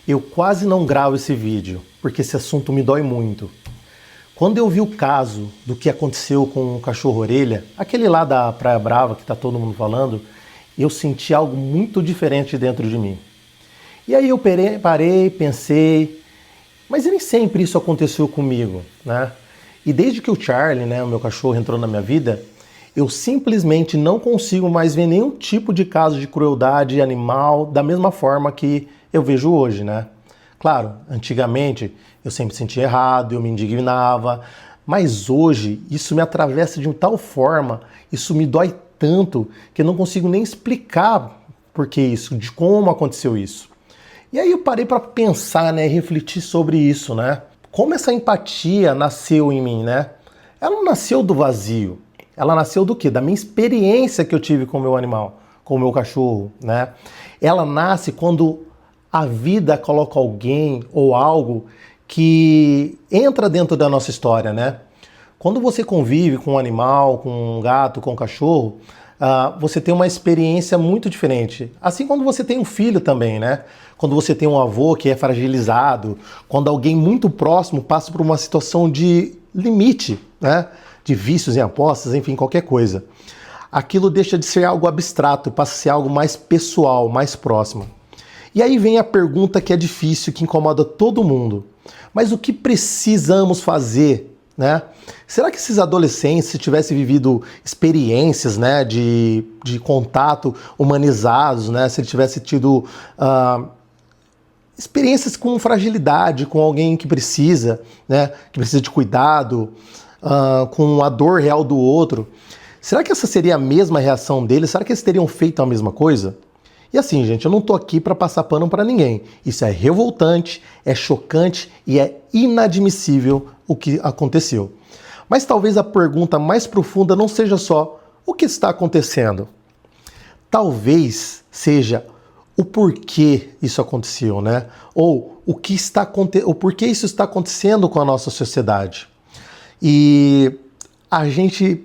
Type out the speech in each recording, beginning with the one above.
Eu quase não gravo esse vídeo, porque esse assunto me dói muito. Quando eu vi o caso do que aconteceu com o cachorro orelha, aquele lá da Praia Brava que tá todo mundo falando, eu senti algo muito diferente dentro de mim. E aí eu parei, pensei, mas nem sempre isso aconteceu comigo, né? E desde que o Charlie, né, o meu cachorro, entrou na minha vida, eu simplesmente não consigo mais ver nenhum tipo de caso de crueldade animal da mesma forma que eu vejo hoje, né? Claro, antigamente eu sempre sentia errado, eu me indignava, mas hoje isso me atravessa de tal forma, isso me dói tanto que eu não consigo nem explicar por que isso, de como aconteceu isso. E aí eu parei para pensar, né, refletir sobre isso, né? Como essa empatia nasceu em mim, né? Ela não nasceu do vazio. Ela nasceu do quê? Da minha experiência que eu tive com o meu animal, com o meu cachorro, né? Ela nasce quando a vida coloca alguém ou algo que entra dentro da nossa história, né? Quando você convive com um animal, com um gato, com um cachorro, você tem uma experiência muito diferente. Assim quando você tem um filho também, né? Quando você tem um avô que é fragilizado, quando alguém muito próximo passa por uma situação de limite, né? De vícios em apostas, enfim, qualquer coisa. Aquilo deixa de ser algo abstrato e passa a ser algo mais pessoal, mais próximo. E aí vem a pergunta que é difícil, que incomoda todo mundo. Mas o que precisamos fazer, né? Será que esses adolescentes, se tivessem vivido experiências, né, de contato humanizados, né, se ele tivesse tido experiências com fragilidade, com alguém que precisa, né, que precisa de cuidado, com a dor real do outro, será que essa seria a mesma reação deles? Será que eles teriam feito a mesma coisa? E assim, gente, eu não tô aqui para passar pano para ninguém. Isso é revoltante, é chocante e é inadmissível o que aconteceu. Mas talvez a pergunta mais profunda não seja só o que está acontecendo. Talvez seja o porquê isso aconteceu, né? Ou o porquê isso está acontecendo com a nossa sociedade. E a gente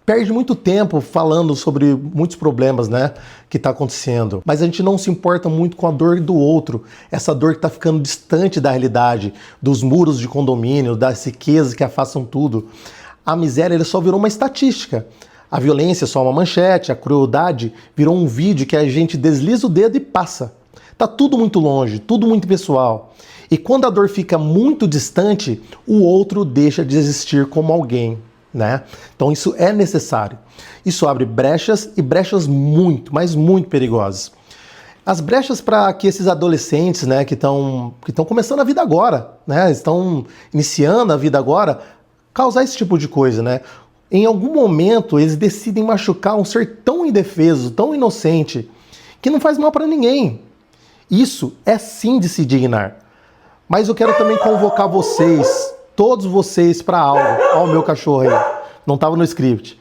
perde muito tempo falando sobre muitos problemas, né, que está acontecendo. Mas a gente não se importa muito com a dor do outro. Essa dor que está ficando distante da realidade, dos muros de condomínio, das riquezas que afastam tudo. A miséria ele só virou uma estatística. A violência é só uma manchete, a crueldade virou um vídeo que a gente desliza o dedo e passa. Tá tudo muito longe, tudo muito pessoal. E quando a dor fica muito distante, o outro deixa de existir como alguém, né? Então isso é necessário. Isso abre brechas e brechas muito, mas muito perigosas. As brechas para que esses adolescentes, né, que estão começando a vida agora, né, estão iniciando a vida agora, causar esse tipo de coisa, né? Em algum momento eles decidem machucar um ser tão indefeso, tão inocente, que não faz mal para ninguém. Isso é sim de se dignar. Mas eu quero também convocar vocês, todos vocês, para algo. Olha o meu cachorro aí, não estava no script.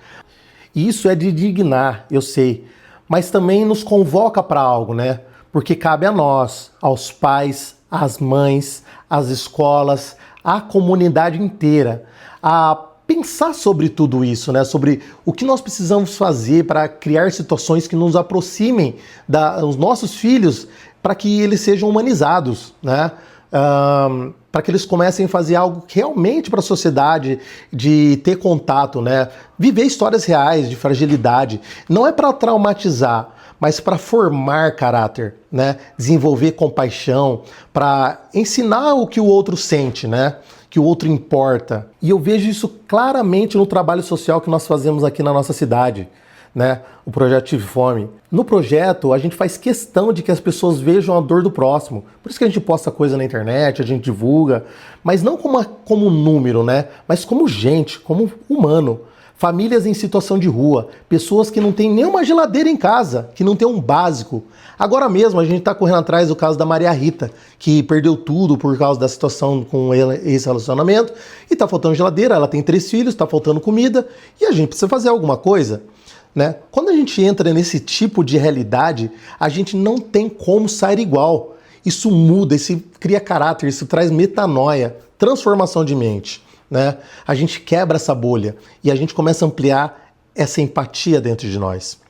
Isso é de dignar, eu sei, mas também nos convoca para algo, né? Porque cabe a nós, aos pais, às mães, às escolas, à comunidade inteira, a pensar sobre tudo isso, né? Sobre o que nós precisamos fazer para criar situações que nos aproximem dos nossos filhos, para que eles sejam humanizados, né? Para que eles comecem a fazer algo realmente para a sociedade, de ter contato, né? Viver histórias reais de fragilidade. Não é para traumatizar, mas para formar caráter, né? Desenvolver compaixão, para ensinar o que o outro sente, né? Que o outro importa. E eu vejo isso claramente no trabalho social que nós fazemos aqui na nossa cidade, né? O projeto Tive Fome. No projeto, a gente faz questão de que as pessoas vejam a dor do próximo. Por isso que a gente posta coisa na internet, a gente divulga, mas não como número, né? Mas como gente, como humano. Famílias em situação de rua, pessoas que não têm nenhuma geladeira em casa, que não tem um básico. Agora mesmo a gente está correndo atrás do caso da Maria Rita, que perdeu tudo por causa da situação com esse relacionamento, e está faltando geladeira, ela tem 3 filhos, está faltando comida, e a gente precisa fazer alguma coisa, né? Quando a gente entra nesse tipo de realidade, a gente não tem como sair igual. Isso muda, isso cria caráter, isso traz metanoia, transformação de mente, né? A gente quebra essa bolha e a gente começa a ampliar essa empatia dentro de nós.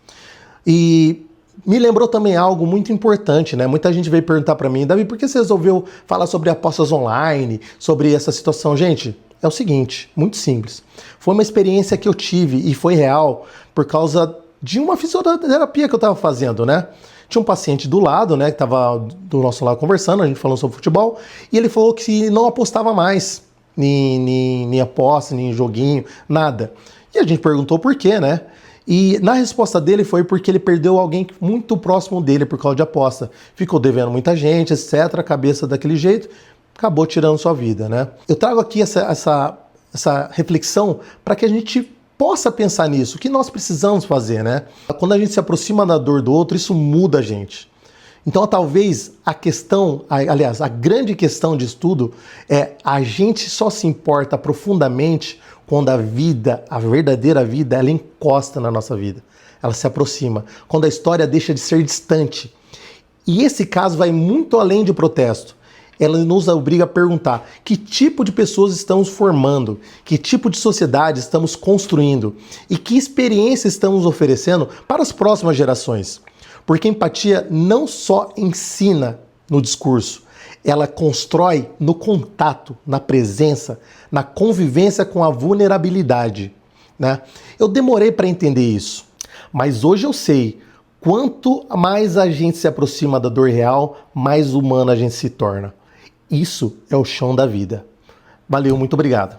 E Me lembrou também algo muito importante, né? Muita gente veio perguntar para mim, Davi, por que você resolveu falar sobre apostas online, sobre essa situação? Gente, é o seguinte, muito simples. Foi uma experiência que eu tive e foi real por causa de uma fisioterapia que eu estava fazendo, né? Tinha um paciente do lado, né, que estava do nosso lado conversando, a gente falando sobre futebol, e ele falou que não apostava mais em aposta, nem em joguinho, nada. E a gente perguntou por quê, né? E na resposta dele foi porque ele perdeu alguém muito próximo dele por causa de aposta. Ficou devendo muita gente, etc., a cabeça daquele jeito, acabou tirando sua vida, né? Eu trago aqui essa reflexão para que a gente possa pensar nisso, o que nós precisamos fazer, né? Quando a gente se aproxima da dor do outro, isso muda a gente. Então, talvez a questão, aliás, a grande questão de estudo é a gente só se importa profundamente quando a vida, a verdadeira vida, ela encosta na nossa vida. Ela se aproxima. Quando a história deixa de ser distante. E esse caso vai muito além de protesto. Ela nos obriga a perguntar que tipo de pessoas estamos formando, que tipo de sociedade estamos construindo e que experiência estamos oferecendo para as próximas gerações. Porque empatia não só ensina no discurso, ela constrói no contato, na presença, na convivência com a vulnerabilidade, né? Eu demorei para entender isso, mas hoje eu sei, quanto mais a gente se aproxima da dor real, mais humana a gente se torna. Isso é o chão da vida. Valeu, muito obrigado.